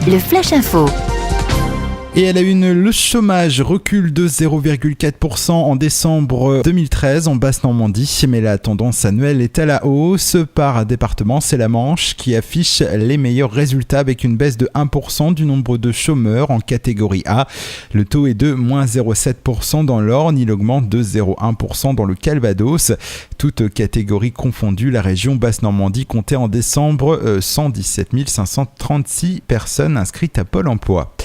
le Flash Info. Et à la une, le chômage recule de 0,4% en décembre 2013 en Basse-Normandie, mais la tendance annuelle est à la hausse. Par département, c'est la Manche qui affiche les meilleurs résultats avec une baisse de 1% du nombre de chômeurs en catégorie A. Le taux est de moins 0,7% dans l'Orne, il augmente de 0,1% dans le Calvados. Toutes catégories confondues, la région Basse-Normandie comptait en décembre 117 536 personnes inscrites à Pôle emploi.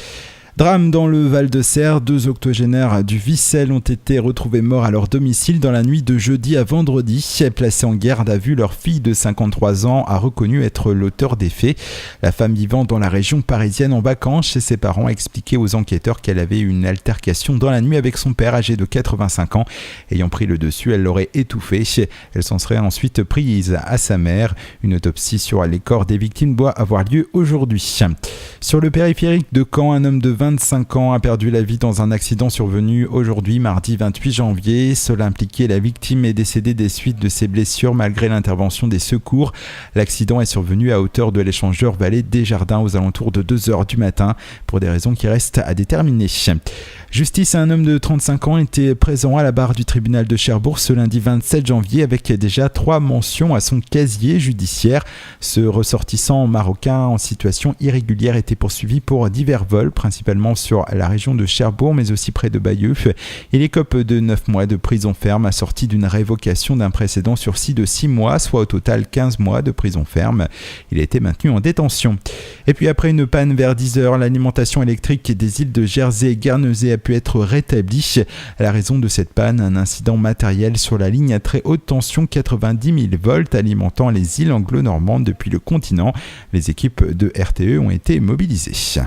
Drame dans le Val-de-Serre, 2 octogénaires du Vissel ont été retrouvés morts à leur domicile dans la nuit de jeudi à vendredi. Placés en garde à vue, leur fille de 53 ans a reconnu être l'auteur des faits. La femme vivant dans la région parisienne en vacances chez ses parents a expliqué aux enquêteurs qu'elle avait eu une altercation dans la nuit avec son père âgé de 85 ans. Ayant pris le dessus, elle l'aurait étouffé. Elle s'en serait ensuite prise à sa mère. Une autopsie sur les corps des victimes doit avoir lieu aujourd'hui. Sur le périphérique de Caen, un homme de 25 ans a perdu la vie dans un accident survenu aujourd'hui, mardi 28 janvier. Seul impliqué, la victime est décédée des suites de ses blessures malgré l'intervention des secours. L'accident est survenu à hauteur de l'échangeur Vallée des Jardins aux alentours de 2h du matin pour des raisons qui restent à déterminer. Justice, un homme de 35 ans était présent à la barre du tribunal de Cherbourg ce lundi 27 janvier avec déjà 3 mentions à son casier judiciaire. Ce ressortissant marocain en situation irrégulière était poursuivi pour divers vols, principalement sur la région de Cherbourg mais aussi près de Bayeux. Il écope de 9 mois de prison ferme assorti d'une révocation d'un précédent sursis de 6 mois, soit au total 15 mois de prison ferme. Il a été maintenu en détention. Et puis après une panne vers 10h, l'alimentation électrique des îles de Jersey et Guernesey a pu être rétablie. À la raison de cette panne, un incident matériel sur la ligne à très haute tension 90 000 volts alimentant les îles anglo-normandes depuis le continent. Les équipes de RTE ont été mobilisées.